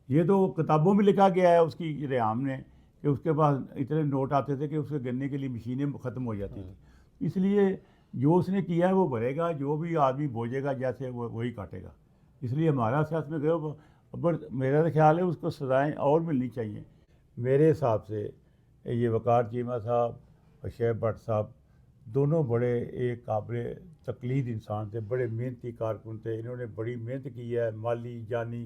ये तो किताबों में लिखा गया है उसकी रेहाम ने कि उसके पास इतने नोट आते थे कि उसके गिनने के लिए मशीनें ख़त्म हो जाती थी। इसलिए जो उसने किया है वो भरेगा, जो भी आदमी बोझेगा जैसे वो वही काटेगा। इसलिए हमारा सियासत में गए, पर मेरा तो ख्याल है उसको सज़ाएँ और मिलनी चाहिए। मेरे हिसाब से ये वक़ार चीमा साहब और शुएब भट्ट साहब दोनों बड़े एक काबिल तक़लीद इंसान थे, बड़े मेहनती कारकुन थे। इन्होंने बड़ी मेहनत की है, माली जानी,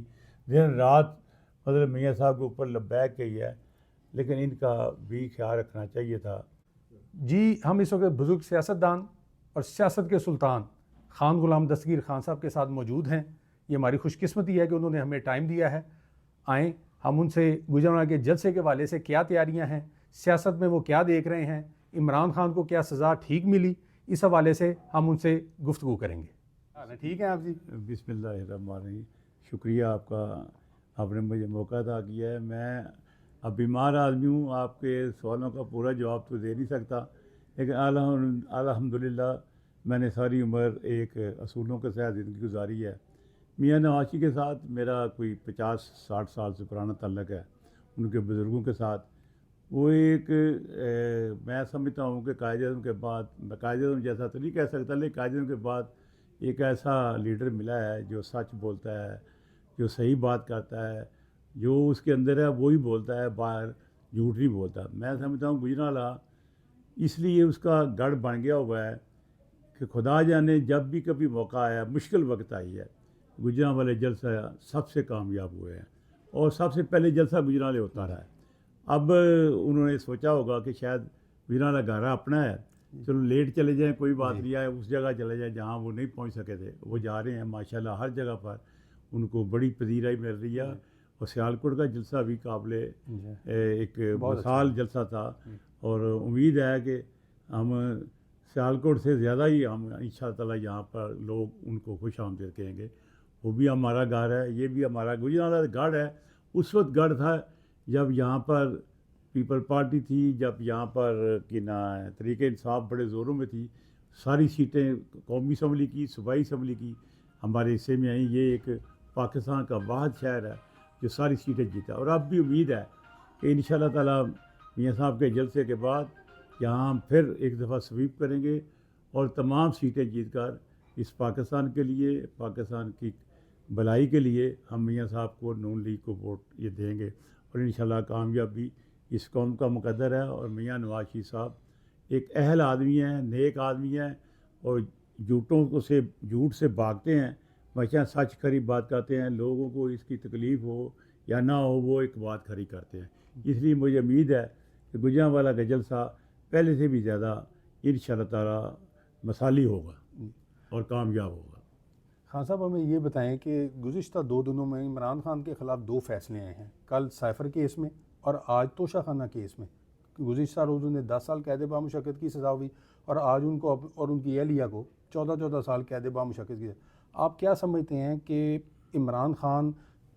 दिन रात मतलब मियाँ साहब के ऊपर लबैक की है, लेकिन इनका भी ख्याल रखना चाहिए था। जी, हम इस वक्त बुज़ुर्ग सियासतदान और सियासत के सुल्तान खान गुलाम दस्तगीर खान साहब के साथ मौजूद हैं। ये हमारी खुशकिस्मती है कि उन्होंने हमें टाइम दिया है। आएँ हम उनसे गुजरात के जलसे के वाले से क्या तैयारियां हैं, सियासत में वो क्या देख रहे हैं, इमरान खान को क्या सज़ा ठीक मिली, इस हवाले से हम उनसे गुफ्तगू करेंगे। ठीक है आप जी? बिस्मिल्लाहिर्रहमानिर्रहीम। शुक्रिया आपका, आपने मुझे मौका अता किया है। मैं अब बीमार आदमी हूँ, आपके सवालों का पूरा जवाब तो दे नहीं सकता, लेकिन अल्हम्दुलिल्लाह मैंने सारी उम्र एक असूलों के साथ ज़िंदगी गुजारी है। मियाँ नवाज़ के साथ मेरा कोई 50-60 साल से पुराना तल्लक है, उनके बुज़ुर्गों के साथ। वो एक मैं समझता हूँ कि कायद-ए-आज़म के बाद, मैं कायद-ए-आज़म जैसा तो नहीं कह सकता, लेकिन कायद-ए-आज़म के बाद एक ऐसा लीडर मिला है जो सच बोलता है, जो सही बात करता है, जो उसके अंदर है वही बोलता है, बाहर झूठ नहीं बोलता। मैं समझता हूँ गुजरांवाला इसलिए उसका गढ़ बन गया हुआ है कि खुदा जाने जब भी कभी मौका आया, मुश्किल वक्त आई है, गुजरांवाले जलसा सबसे कामयाब हुए हैं और सबसे पहले जलसा गुजरांवाले होता रहा है। अब उन्होंने सोचा होगा कि शायद गुजरांवाला घर अपना है, चलो लेट चले जाएं, कोई बात नहीं है, उस जगह चले जाएं जहां वो नहीं पहुंच सके थे। वो जा रहे हैं माशाल्लाह, हर जगह पर उनको बड़ी पजीराई मिल रही है। और सियालकोट का जलसा भी काबिल एक मिसाल जलसा था, और उम्मीद है कि हम सियालकोट से ज़्यादा ही हम इंशाअल्लाह यहाँ पर लोग उनको खुश आमदीद कहेंगे। वो भी हमारा गढ़ है, ये भी हमारा गुजरांवाला गढ़ है। उस वक्त गढ़ था जब यहाँ पर पीपल पार्टी थी, जब यहाँ पर कि ना तरीके इंसाफ बड़े ज़ोरों में थी। सारी सीटें कौमी असम्बली की, सूबाई असम्बली की हमारे हिस्से में आई। ये एक पाकिस्तान का वाहिद शहर है जो सारी सीटें जीता, और अब भी उम्मीद है कि इंशाअल्लाह ताला मियाँ साहब के जलसे के बाद यहाँ हम फिर एक दफ़ा स्वीप करेंगे और तमाम सीटें जीत कर इस पाकिस्तान के लिए, पाकिस्तान की भलाई के लिए हम मियाँ साहब को, नून लीग को वोट ये देंगे, और इंशाअल्लाह कामयाबी इस कौम का मुकद्दर है। और मियाँ नवाज़ शरीफ साहब एक अहल आदमी हैं, नेक आदमी हैं, और झूठ से भागते हैं, हमेशा सच खरी बात करते हैं। लोगों को इसकी तकलीफ़ हो या ना हो, वो एक बात खरी करते हैं। इसलिए मुझे उम्मीद है कि गुजरांवाला का जलसा पहले से भी ज़्यादा इंशाअल्लाह ताला मसाली होगा और कामयाब होगा। खान साहब, हमें ये बताएं कि गुज़िश्ता 2 दिनों में इमरान खान के ख़िलाफ़ 2 फैसले आए हैं, कल साइफ़र केस में और आज तोशाखाना केस में। गुज़िश्ता रोज़ उन्हें 10 साल कैद बामुशक्कत की सज़ा हुई और आज उनको और उनकी अहलिया को 14-14 साल कैद बामुशक्कत की। आप क्या समझते हैं कि इमरान खान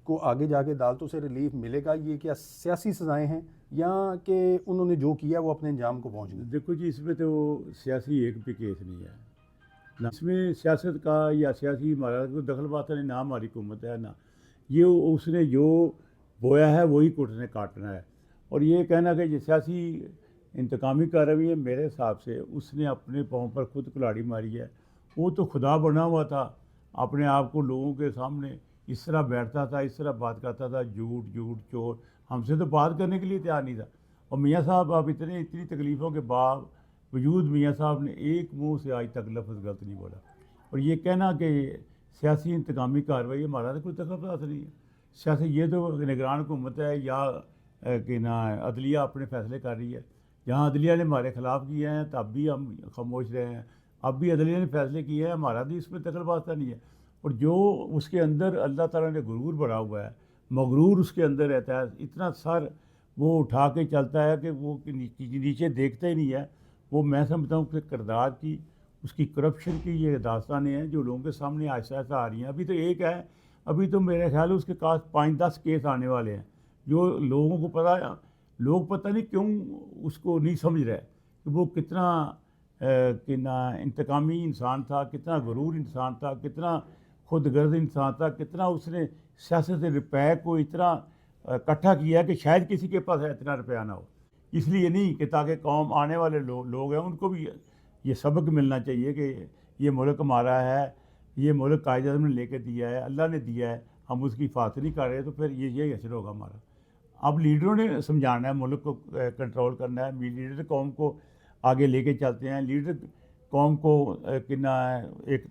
को आगे जाके अदालतों से रिलीफ मिलेगा? ये क्या सियासी सज़ाएँ हैं या कि उन्होंने जो किया वो अपने अंजाम को पहुँच गए? देखो जी, इसमें तो सियासी एक भी केस नहीं है ना, इसमें सियासत का या सियासी हमारा कोई दखल बात नहीं, ना हमारी हुकूमत है ना ये। उसने जो बोया है वही कुटने काटना है। और ये कहना कि ये सियासी इंतकामी कार्रवाई है, मेरे हिसाब से उसने अपने पाँव पर खुद कुल्हाड़ी मारी है। वो तो खुदा बना हुआ था, अपने आप को लोगों के सामने इस तरह बैठता था, इस तरह बात करता था, झूठ झूठ चोर, हमसे तो बात करने के लिए तैयार नहीं था। और मियाँ साहब अब इतनी तकलीफ़ों के बावजूद मियाँ साहब ने एक मुंह से आज तक लफ्ज़ गलत नहीं बोला। और ये कहना कि सियासी इंतकामी कार्रवाई हमारा तो कोई दखल नहीं है। सियासी ये तो निगरान हुकूमत है या कि ना अदलिया अपने फ़ैसले कर रही है। जहाँ अदलिया ने हमारे ख़िलाफ़ किए हैं तब भी हम खामोश रहे हैं, अब भी अदलिया ने फ़ैसले किए हैं, हमारा भी इसमें दखल वास्ता नहीं है। और जो उसके अंदर अल्लाह ताला ने गुरूर भरा हुआ है, मगरूर उसके अंदर रहता है, इतना सर वो उठा के चलता है कि वो नीचे देखता ही नहीं है। वो मैं समझता हूँ कि किरदार की, उसकी करप्शन की ये दास्तानें हैं जो लोगों के सामने आहिस्ता आहिस्ता आ रही हैं। अभी तो एक है, अभी तो मेरे ख्याल है उसके पास 5-10 केस आने वाले हैं जो लोगों को पता है। लोग पता नहीं क्यों उसको नहीं समझ रहे कि वो कितना कि ना इंतकामी इंसान था, कितना गरूर इंसान था, कितना खुदगर्ज इंसान था, कितना उसने सियासत रुपए को इतना इकट्ठा किया है कि शायद किसी के पास इतना रुपया ना हो। इसलिए नहीं कि ताकि कौम आने वाले लोग हैं उनको भी ये सबक मिलना चाहिए कि ये मुल्क हमारा है, ये मुल्क कायद-ए-आज़म ने लेके दिया है, अल्लाह ने दिया है, हम उसकी हिफाज़त नहीं कर रहे तो फिर ये असर होगा हमारा। अब लीडरों ने समझाना है, मुल्क को कंट्रोल करना है। लीडर कौम को आगे लेके चलते हैं, लीडर कौम को कितना एक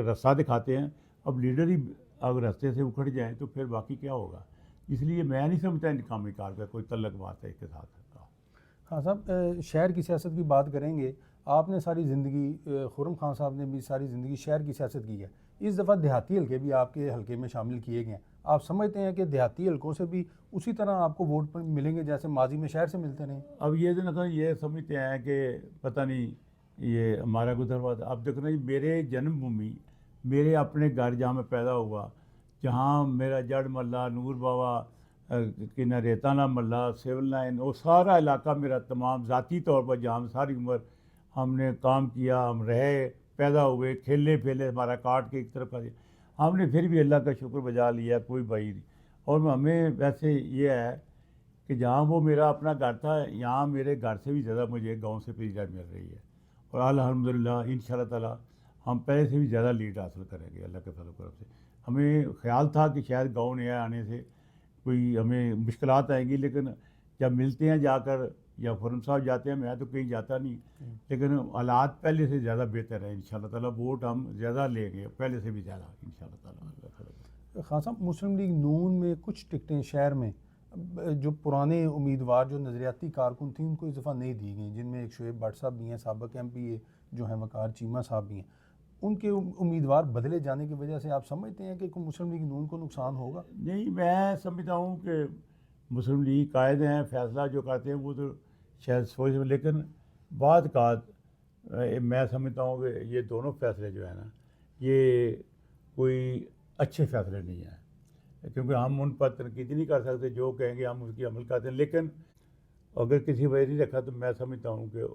रास्ता दिखाते हैं। अब लीडर ही अगर रास्ते से उखड़ जाए तो फिर बाकी क्या होगा। इसलिए मैं नहीं समझता इंतकामी कार का कोई तल्लक बात है इसके साथ। हाँ साहब, शहर की सियासत की बात करेंगे। आपने सारी ज़िंदगी, खुर्रम खान साहब ने भी सारी ज़िंदगी शहर की सियासत की है। इस दफ़ा देहाती हलके भी आपके हलके में शामिल किए गए हैं। आप समझते हैं कि देहाती हलकों से भी उसी तरह आपको वोट मिलेंगे जैसे माजी में शहर से मिलते रहे? अब ये दिन ये समझते हैं कि पता नहीं ये हमारा गुजरवाद। अब देखो ना, मेरे जन्मभूमि, मेरे अपने घर जहाँ मैं पैदा हुआ, जहाँ मेरा जड़ मल्ला, नूर बाबा कि न रेताना मल्ला, सिविल लाइन, वो सारा इलाका मेरा तमाम ज़ाती तौर पर जहाँ हम सारी उम्र हमने काम किया, हम रहे, पैदा हुए, खेले फेले, हमारा काट के एक तरफ का हमने फिर भी अल्लाह का शुक्र बजा लिया, कोई भाई नहीं। और हमें वैसे ये है कि जहाँ वो मेरा अपना घर था, यहाँ मेरे घर से भी ज़्यादा मुझे गांव से प्रेज़िडेंट मिल रही है। और अल्हम्दुलिल्लाह इंशाअल्लाह ताला हम पहले से भी ज़्यादा लीड हासिल करेंगे अल्लाह के फजल करम से। हमें ख्याल था कि शायद गांव नया आने से कोई हमें मुश्किलात आएंगी, लेकिन जब मिलते हैं जाकर या खुर्रम साहब जाते हैं, मैं तो कहीं जाता नहीं, लेकिन हालात पहले से ज़्यादा बेहतर है इंशाअल्लाह ताला। वोट हम ज़्यादा लेंगे पहले से भी ज़्यादा इंशाअल्लाह ताला। खान साहब, मुस्लिम लीग नून में कुछ टिकटें शहर में जो पुराने उम्मीदवार जो नज़रियाती कारकुन थी उनको इस दफ़ा नहीं दी गई, जिनमें एक शुएब भट्ट साहब भी हैं, साबिक़ MP जो हैं वक़ार चीमा साहब भी हैं। उनके उम्मीदवार बदले जाने की वजह से आप समझते हैं कि मुस्लिम लीग नून को नुकसान होगा? नहीं, मैं समझता हूँ कि मुस्लिम लीग कायद हैं, फ़ैसला जो करते हैं वो तो शायद सोच, लेकिन बाद का मैं समझता हूँ कि ये दोनों फ़ैसले जो है ना, ये कोई अच्छे फ़ैसले नहीं हैं, क्योंकि हम उन पर तनकीद नहीं कर सकते, जो कहेंगे हम उसकी अमल करते हैं। लेकिन अगर किसी वजह नहीं रखा तो मैं समझता हूँ कि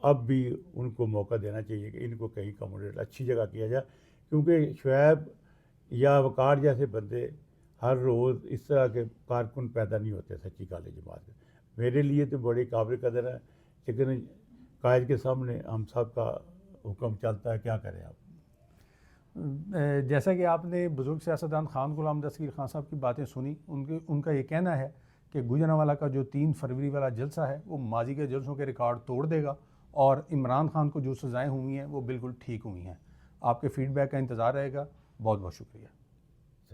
अब भी उनको मौका देना चाहिए कि इनको कहीं अकोमोडेट अच्छी जगह किया जाए, क्योंकि शुएब या वक़ार जैसे बंदे हर रोज़ इस तरह के कारकुन पैदा नहीं होते सच्ची काली जमात में। मेरे लिए तो बड़ी काबिल कदर है, लेकिन कायद के सामने हम सब का हुक्म चलता है, क्या करें आप। जैसा कि आपने बुज़ुर्ग सियासतदान खान गुलाम दस्तगीर खान साहब की बातें सुनी, उनका ये कहना है कि गुजरांवाला का जो 3 फरवरी वाला जलसा है वो माजी के जलसों के रिकॉर्ड तोड़ देगा और इमरान खान को जो सज़ाएँ हुई हैं वो बिल्कुल ठीक हुई हैं। आपके फ़ीडबैक का इंतज़ार रहेगा। बहुत बहुत शुक्रिया।